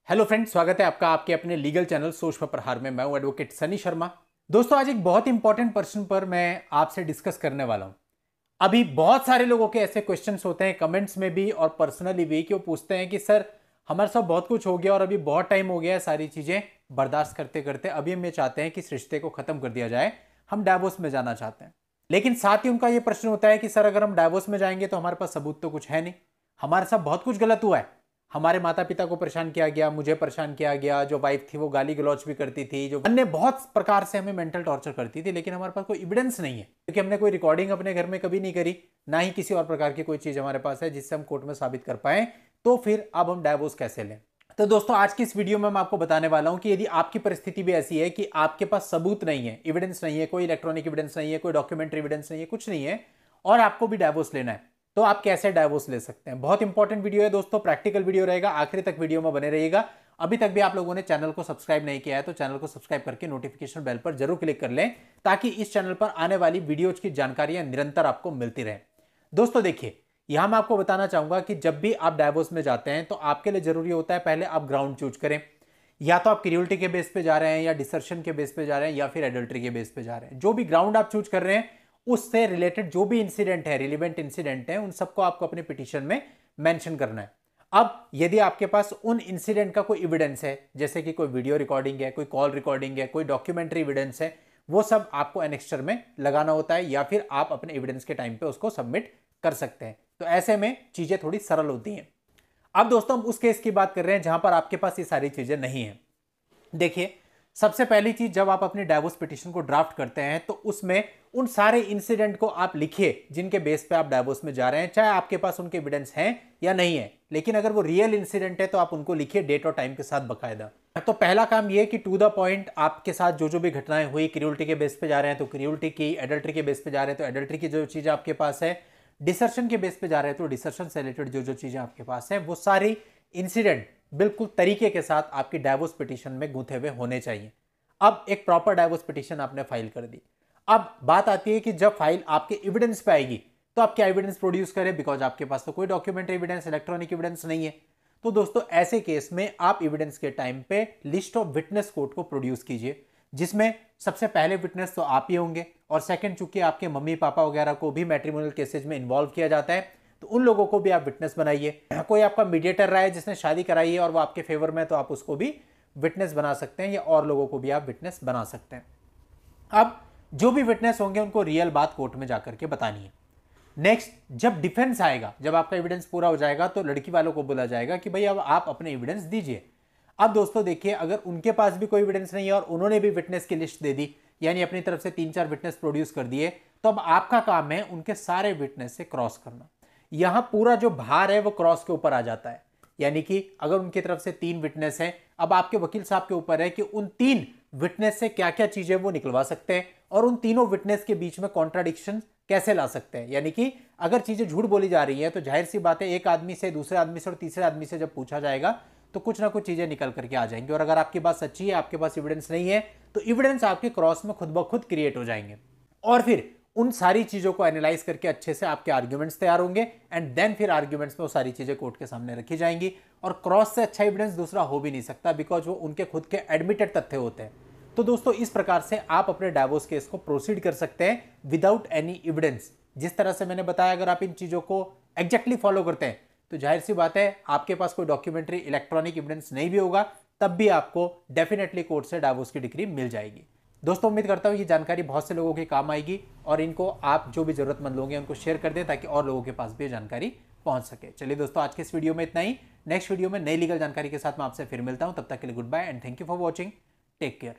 Hello friends, स्वागत है आपका आपके अपने लीगल चैनल सोच पर प्रहार में। मैं हूं एडवोकेट सनी शर्मा। दोस्तों, आज एक बहुत इंपॉर्टेंट पर्सन पर मैं आपसे डिस्कस करने वाला हूं। अभी बहुत सारे लोगों के ऐसे क्वेश्चंस होते हैं कमेंट्स में भी और पर्सनली भी कि वो पूछते हैं कि सर, हमारे साथ बहुत कुछ हो गया और अभी बहुत टाइम हो गया है सारी चीजें बर्दाश्त करते करते, अभी हम ये चाहते हैं कि इस रिश्ते को खत्म कर दिया जाए, हम डाइवोर्स में जाना चाहते हैं। लेकिन साथ ही उनका ये प्रश्न होता है कि सर, अगर हम डाइवोर्स में जाएंगे तो हमारे पास सबूत तो कुछ है नहीं, हमारे साथ बहुत कुछ गलत हुआ है, हमारे माता पिता को परेशान किया गया, मुझे परेशान किया गया, जो वाइफ थी वो गाली गलौज भी करती थी, जो अन्य बहुत प्रकार से हमें मेंटल टॉर्चर करती थी, लेकिन हमारे पास कोई एविडेंस नहीं है क्योंकि हमने कोई रिकॉर्डिंग अपने घर में कभी नहीं करी, ना ही किसी और प्रकार की कोई चीज हमारे पास है जिससे हम कोर्ट में साबित कर पाए। तो फिर अब हम डाइवोर्स कैसे लें? तो दोस्तों, आज की इस वीडियो में मैं आपको बताने वाला हूं कि यदि आपकी परिस्थिति भी ऐसी है कि आपके पास सबूत नहीं है, एविडेंस नहीं है, कोई इलेक्ट्रॉनिक एविडेंस नहीं है, कोई डॉक्यूमेंट्री एविडेंस नहीं है, कुछ नहीं है, और आपको भी डाइवोर्स लेना है, तो आप कैसे डाइवोर्स ले सकते हैं। बहुत इंपॉर्टेंट वीडियो है दोस्तों, प्रैक्टिकल वीडियो रहेगा, आखिरी तक वीडियो में बने रहिएगा। अभी तक भी आप लोगों ने चैनल को सब्सक्राइब नहीं किया है तो चैनल को सब्सक्राइब करके नोटिफिकेशन बेल पर जरूर क्लिक कर लें, ताकि इस चैनल पर आने वाली वीडियोज की जानकारियां निरंतर आपको मिलती रहे। दोस्तों देखिए, यहां मैं आपको बताना चाहूंगा कि जब भी आप डाइवोर्स में जाते हैं तो आपके लिए जरूरी होता है पहले आप ग्राउंड चूज करें। या तो आप क्रियोलिटी के बेस पे जा रहे हैं, या डिसर्शन के बेस पे जा रहे हैं, या फिर एडल्ट्री के बेस पे जा रहे हैं। जो भी ग्राउंड आप चूज कर रहे हैं उससे रिलेटेड जो भी इंसिडेंट है, रिलेवेंट इंसिडेंट है, उन सबको आपको अपने पिटीशन में मेंशन करना है। अब यदि आपके पास उन इंसिडेंट का कोई एविडेंस है, जैसे कि कोई वीडियो रिकॉर्डिंग है, कोई कॉल रिकॉर्डिंग है, कोई डॉक्यूमेंट्री एविडेंस है, वो सब आपको एनेक्स्चर में लगाना होता है, या फिर आप अपने एविडेंस के टाइम पे उसको सबमिट कर सकते हैं। तो ऐसे में चीजें थोड़ी सरल होती हैं। अब दोस्तों, हम उस केस की बात कर रहे हैं जहां पर आपके पास ये सारी चीजें नहीं है। देखिए, सबसे पहली चीज, जब आप अपनी डाइवोर्स पिटीशन को ड्राफ्ट करते हैं तो उसमें उन सारे इंसिडेंट को आप लिखिए जिनके बेस पे आप डाइवोर्स में जा रहे हैं, चाहे आपके पास उनके एविडेंस हैं या नहीं है। लेकिन अगर वो रियल इंसिडेंट है तो आप उनको लिखिए डेट और टाइम के साथ बकायदा। तो पहला काम यह कि टू द पॉइंट आपके साथ जो जो भी घटनाएं हुई, क्रियोलिटी के बेस पे जा रहे हैं तो क्रियोलिटी की, एडल्ट्री के बेस पे जा रहे हैं तो एडल्ट्री की जो चीज आपके पास है, डिसर्शन के बेस पे जा रहे हैं तो डिसर्शन से रिलेटेड जो जो चीजें आपके पास है, वो सारी इंसिडेंट बिल्कुल तरीके के साथ आपकी डाइवोर्स पिटीशन में गूंथे हुए होने चाहिए। अब एक प्रॉपर डाइवोर्स पिटीशन आपने फाइल कर दी। अब बात आती है कि जब फाइल आपके एविडेंस पे आएगी तो आप क्या एविडेंस प्रोड्यूस करें, बिकॉज आपके पास तो कोई डॉक्यूमेंट्री एविडेंस, इलेक्ट्रॉनिक एविडेंस नहीं है। तो दोस्तों, ऐसे केस में आप एविडेंस के टाइम पे लिस्ट ऑफ विटनेस कोर्ट को प्रोड्यूस कीजिए, जिसमें सबसे पहले विटनेस तो आप ही होंगे, और सेकंड, चूंकि आपके मम्मी पापा वगैरह को भी मैट्रिमोनियल केसेज में इन्वॉल्व किया जाता है, तो उन लोगों को भी आप विटनेस बनाइए। कोई आपका मीडिएटर रहा है जिसने शादी कराई है और वो आपके फेवर में, तो आप उसको भी विटनेस बना सकते हैं, या और लोगों को भी आप विटनेस बना सकते हैं। अब जो भी विटनेस होंगे उनको रियल बात कोर्ट में जाकर के बतानी है। नेक्स्ट, जब डिफेंस आएगा, जब आपका एविडेंस पूरा हो जाएगा, तो लड़की वालों को बोला जाएगा कि भाई अब आप अपने एविडेंस दीजिए। अब दोस्तों देखिए, अगर उनके पास भी कोई एविडेंस नहीं है और उन्होंने भी विटनेस की लिस्ट दे दी, यानी अपनी तरफ से 3-4 विटनेस प्रोड्यूस कर दिए, तो अब आपका काम है उनके सारे विटनेस से क्रॉस करना। यहां पूरा जो भार है वो क्रॉस के ऊपर आ जाता है। यानी कि अगर उनकी तरफ से 3 विटनेस है, अब आपके वकील साहब के ऊपर है कि उन 3 विटनेस से क्या क्या चीजें वो निकलवा सकते हैं, और उन तीनों विटनेस के बीच में कॉन्ट्राडिक्शन कैसे ला सकते हैं। यानी कि अगर चीजें झूठ बोली जा रही है तो जाहिर सी बात है, एक आदमी से, दूसरे आदमी से और तीसरे आदमी से जब पूछा जाएगा तो कुछ ना कुछ चीजें निकल करके आ जाएंगी। और अगर आपकी बात सच्ची है, आपके पास एविडेंस नहीं है, तो एविडेंस आपके क्रॉस में खुद ब खुद क्रिएट हो जाएंगे, और फिर उन सारी चीजों को एनालाइज करके अच्छे से आपके आर्ग्यूमेंट्स तैयार होंगे, एंड देन फिर आर्ग्यूमेंट्स में वो सारी चीजें कोर्ट के सामने रखी जाएंगी। और क्रॉस से अच्छा एविडेंस दूसरा हो भी नहीं सकता, बिकॉज वो उनके खुद के एडमिटेड तथ्य होते हैं। तो दोस्तों, इस प्रकार से आप अपने डाइवोर्स केस को प्रोसीड कर सकते हैं विदाउट एनी एविडेंस। जिस तरह से मैंने बताया, अगर आप इन चीजों को एग्जैक्टली फॉलो करते हैं तो जाहिर सी बात है, आपके पास कोई डॉक्यूमेंट्री, इलेक्ट्रॉनिक एविडेंस नहीं भी होगा, तब भी आपको डेफिनेटली कोर्ट से डाइवोर्स की डिग्री मिल जाएगी। दोस्तों, उम्मीद करता हूं ये जानकारी बहुत से लोगों के काम आएगी, और इनको आप जो भी जरूरतमंद लोग हैं उनको शेयर कर दें, ताकि और लोगों के पास भी ये जानकारी पहुंच सके। चलिए दोस्तों, आज के इस वीडियो में इतना ही। नेक्स्ट वीडियो में नई लीगल जानकारी के साथ मैं आपसे फिर मिलता हूं। तब तक के लिए goodbye and thank you for watching. Take care.